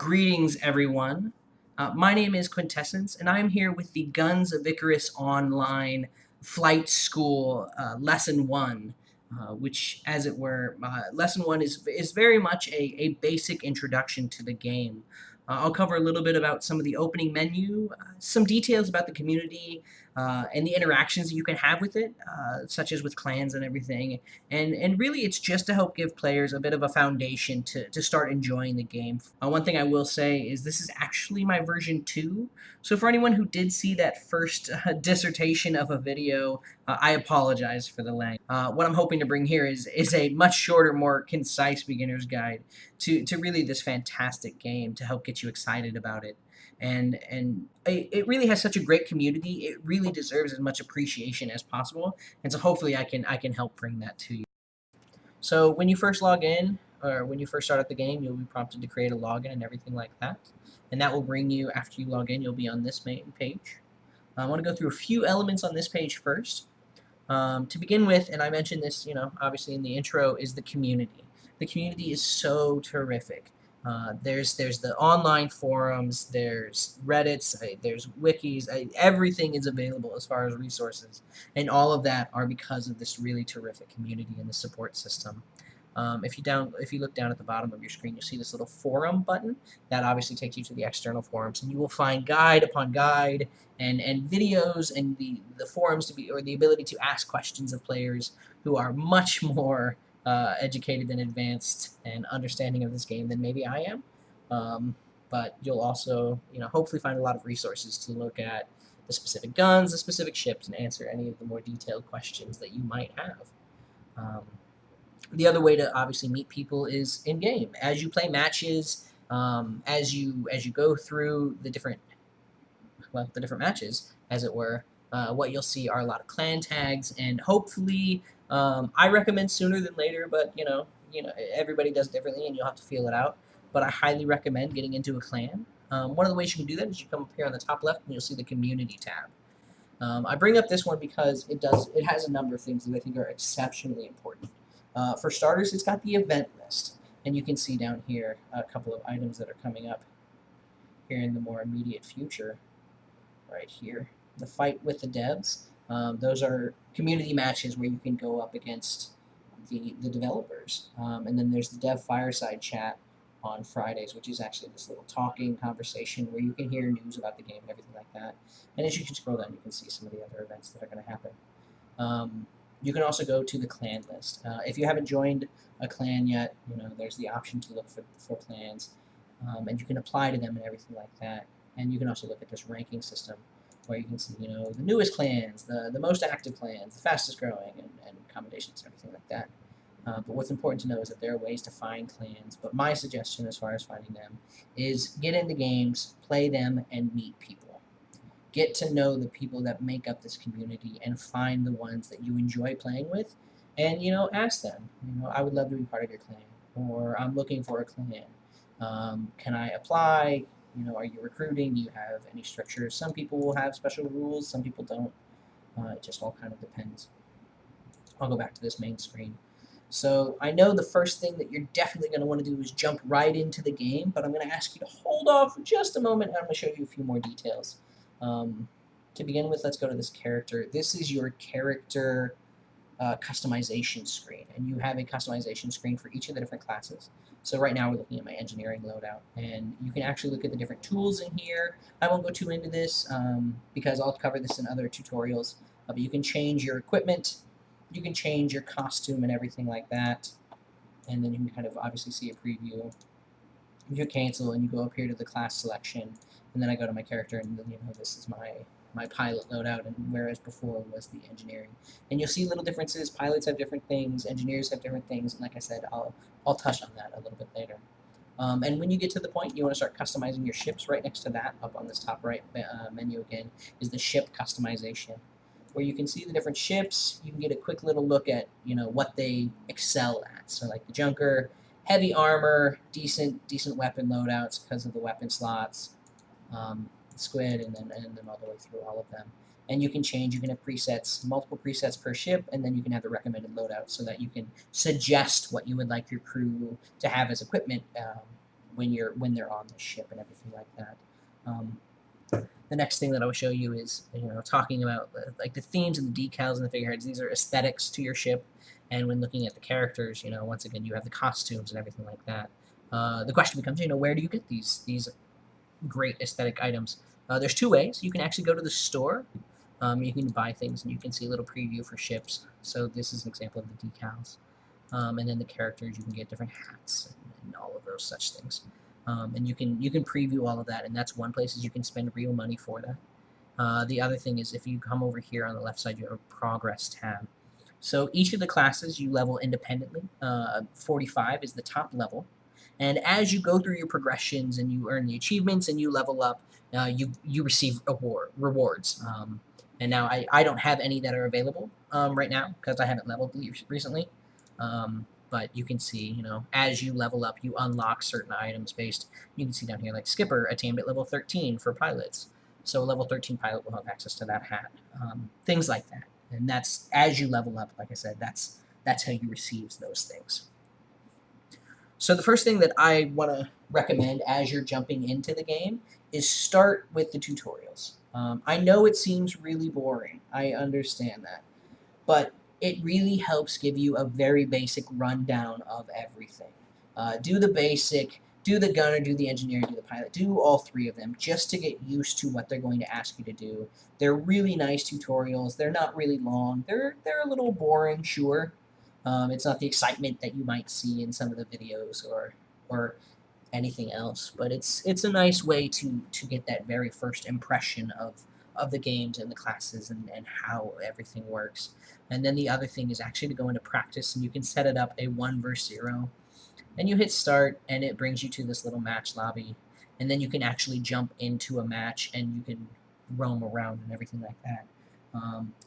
Greetings, everyone. My name is Quintessence, and I'm here with the Guns of Icarus Online Flight School Lesson 1, which, as it were, Lesson 1 is very much a basic introduction to the game. I'll cover a little bit about some of the opening menu, some details about the community, and the interactions that you can have with it, such as with clans and everything. And really, it's just to help give players a bit of a foundation to start enjoying the game. One thing I will say is this is actually my version 2. So for anyone who did see that first dissertation of a video, I apologize for the length. What I'm hoping to bring here is a much shorter, more concise beginner's guide to really this fantastic game to help get you excited about it. And it really has such a great community. It really deserves as much appreciation as possible. And so hopefully I can help bring that to you. So when you first log in, or when you first start up the game, you'll be prompted to create a login and everything like that. And that will bring you, after you log in, you'll be on this main page. I want to go through a few elements on this page first. To begin with, and I mentioned this, obviously in the intro, is the community. The community is so terrific. There's the online forums, there's Reddits, there's wikis, everything is available as far as resources, and all of that are because of this really terrific community and the support system. If you look down at the bottom of your screen, you'll see this little forum button. That obviously takes you to the external forums, and you will find guide upon guide and videos and the forums or the ability to ask questions of players who are much more educated and advanced and understanding of this game than maybe I am. But you'll also, hopefully find a lot of resources to look at the specific guns, the specific ships, and answer any of the more detailed questions that you might have. The other way to obviously meet people is in game. As you play matches, as you go through the different matches, as it were, what you'll see are a lot of clan tags, and hopefully, I recommend sooner than later, but everybody does differently, and you'll have to feel it out. But I highly recommend getting into a clan. One of the ways you can do that is you come up here on the top left, and you'll see the community tab. I bring up this one because it has a number of things that I think are exceptionally important. For starters, it's got the event list, and you can see down here a couple of items that are coming up here in the more immediate future. Right here, the fight with the devs. Those are community matches where you can go up against the developers. And then there's the dev fireside chat on Fridays, which is actually this little talking conversation where you can hear news about the game and everything like that. And as you can scroll down, you can see some of the other events that are going to happen. You can also go to the clan list. If you haven't joined a clan yet, there's the option to look for clans, and you can apply to them and everything like that. And you can also look at this ranking system where you can see, the newest clans, the most active clans, the fastest growing, and accommodations and everything like that. But what's important to know is that there are ways to find clans. But my suggestion as far as finding them is get into games, play them, and meet people. Get to know the people that make up this community and find the ones that you enjoy playing with, and ask them. I would love to be part of your clan, or I'm looking for a clan. Can I apply? Are you recruiting? Do you have any structures? Some people will have special rules, some people don't. It just all kind of depends. I'll go back to this main screen. So I know the first thing that you're definitely going to want to do is jump right into the game, but I'm going to ask you to hold off for just a moment, and I'm going to show you a few more details. To begin with, let's go to this character. This is your character customization screen, and you have a customization screen for each of the different classes. So right now we're looking at my engineering loadout, and you can actually look at the different tools in here. I won't go too into this because I'll cover this in other tutorials, but you can change your equipment, you can change your costume and everything like that, and then you can kind of obviously see a preview. You cancel and you go up here to the class selection, and then I go to my character, and then this is my pilot loadout, and whereas before was the engineering. And you'll see little differences. Pilots have different things, engineers have different things, and like I said, I'll touch on that a little bit later. And when you get to the point you want to start customizing your ships, right next to that, up on this top right menu again, is the ship customization, where you can see the different ships. You can get a quick little look at what they excel at. So like the Junker, heavy armor, decent weapon loadouts because of the weapon slots, Squid, and then all the way through all of them. And you can change. You can have presets, multiple presets per ship, and then you can have the recommended loadout so that you can suggest what you would like your crew to have as equipment when they're on the ship and everything like that. The next thing that I will show you is, talking about like the themes and the decals and the figureheads. These are aesthetics to your ship, and when looking at the characters, once again, you have the costumes and everything like that. The question becomes, where do you get these great aesthetic items? There's two ways. You can actually go to the store. You can buy things, and you can see a little preview for ships. So this is an example of the decals. And then the characters, you can get different hats and all of those such things. And you can preview all of that, and that's one place is you can spend real money for that. The other thing is if you come over here on the left side, you have a progress tab. So each of the classes you level independently. 45 is the top level. And as you go through your progressions and you earn the achievements and you level up, you receive rewards. And now I don't have any that are available right now because I haven't leveled recently. But you can see, as you level up, you unlock certain items based. You can see down here, like Skipper attained at level 13 for pilots. So a level 13 pilot will have access to that hat. Things like that. And that's, as you level up, like I said, that's how you receive those things. So the first thing that I want to recommend as you're jumping into the game is start with the tutorials. I know it seems really boring. I understand that. But it really helps give you a very basic rundown of everything. Do the basic, do the gunner, do the engineer, do the pilot, do all three of them just to get used to what they're going to ask you to do. They're really nice tutorials. They're not really long. They're a little boring, sure. It's not the excitement that you might see in some of the videos or anything else, but it's a nice way to get that very first impression of the games and the classes and how everything works. And then the other thing is actually to go into practice, and you can set it up a 1 versus 0. And you hit start, and it brings you to this little match lobby. And then you can actually jump into a match, and you can roam around and everything like that.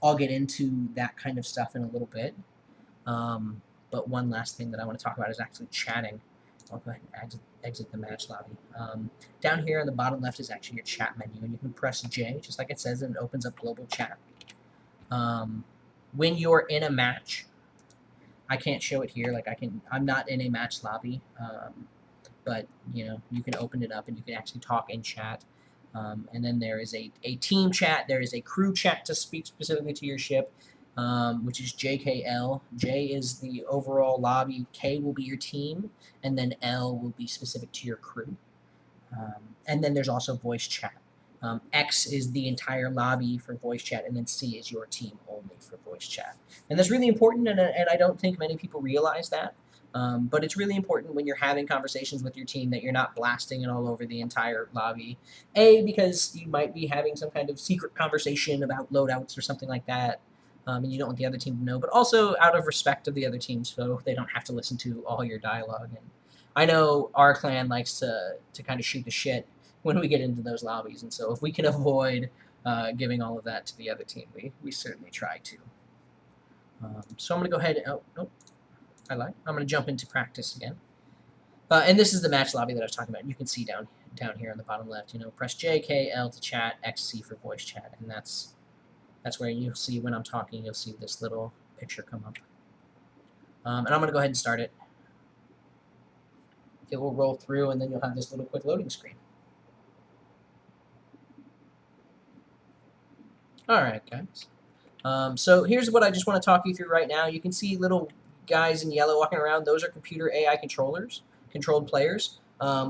I'll get into that kind of stuff in a little bit. But one last thing that I want to talk about is actually chatting. I'll go ahead and exit the match lobby. Down here on the bottom left is actually your chat menu, and you can press J, just like it says, and it opens up global chat. When you're in a match, I can't show it here. I'm not in a match lobby, but you can open it up and you can actually talk in chat. And then there is a team chat. There is a crew chat to speak specifically to your ship, which is JKL. J is the overall lobby. K will be your team, and then L will be specific to your crew. And then there's also voice chat. X is the entire lobby for voice chat, and then C is your team only for voice chat. And that's really important, and I don't think many people realize that. But it's really important when you're having conversations with your team that you're not blasting it all over the entire lobby. A, because you might be having some kind of secret conversation about loadouts or something like that, and you don't want the other team to know, but also out of respect of the other team so they don't have to listen to all your dialogue. And I know our clan likes to kind of shoot the shit when we get into those lobbies, and so if we can avoid giving all of that to the other team, we certainly try to. So I'm going to go ahead and... Oh, nope. I'm going to jump into practice again. And this is the match lobby that I was talking about. You can see down here on the bottom left, press J, K, L to chat, X, C for voice chat, and that's where you'll see when I'm talking, you'll see this little picture come up. And I'm going to go ahead and start it. It will roll through, and then you'll have this little quick loading screen. Alright, guys. So here's what I just want to talk you through right now. You can see little guys in yellow walking around. Those are computer AI controlled players.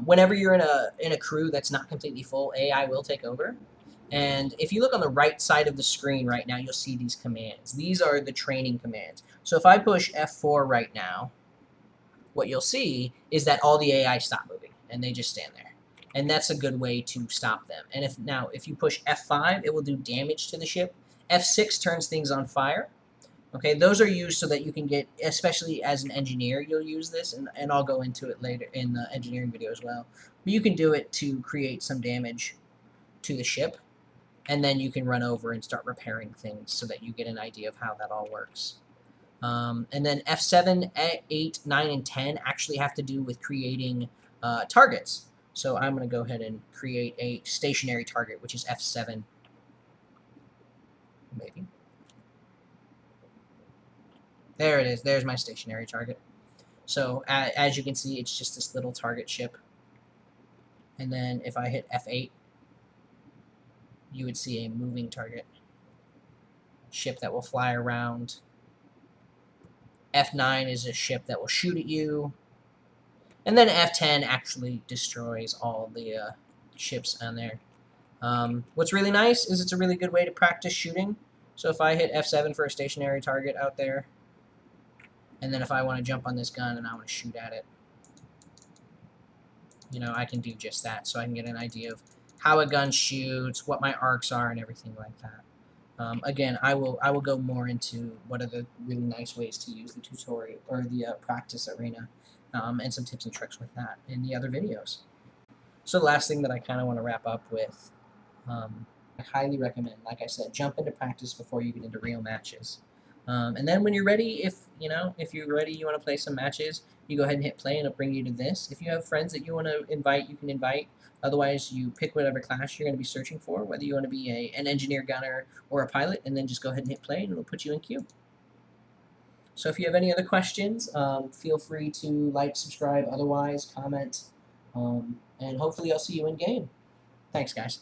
Whenever you're in a crew that's not completely full, AI will take over. And if you look on the right side of the screen right now, you'll see these commands. These are the training commands. So if I push F4 right now, what you'll see is that all the AI stop moving, and they just stand there. And that's a good way to stop them. And if you push F5, it will do damage to the ship. F6 turns things on fire. Okay, those are used so that you can get, especially as an engineer, you'll use this, and I'll go into it later in the engineering video as well. But you can do it to create some damage to the ship, and then you can run over and start repairing things so that you get an idea of how that all works. And then F7, 8, 9, and 10 actually have to do with creating targets. So I'm going to go ahead and create a stationary target, which is F7. Maybe. There it is. There's my stationary target. So as you can see, it's just this little target ship. And then if I hit F8, you would see a moving target. Ship that will fly around. F9 is a ship that will shoot at you. And then F10 actually destroys all the ships on there. What's really nice is it's a really good way to practice shooting. So if I hit F7 for a stationary target out there, and then if I want to jump on this gun and I want to shoot at it, you know, I can do just that. So I can get an idea of how a gun shoots, what my arcs are, and everything like that. Again, I will go more into what are the really nice ways to use the tutorial or the practice arena, and some tips and tricks with that in the other videos. So the last thing that I kind of want to wrap up with, I highly recommend, like I said, jump into practice before you get into real matches. And then when you're ready, if you're ready, you want to play some matches, you go ahead and hit play, and it'll bring you to this. If you have friends that you want to invite, you can invite. Otherwise, you pick whatever class you're going to be searching for, whether you want to be an engineer, gunner, or a pilot, and then just go ahead and hit play, and it'll put you in queue. So if you have any other questions, feel free to like, subscribe, otherwise, comment, and hopefully I'll see you in game. Thanks, guys.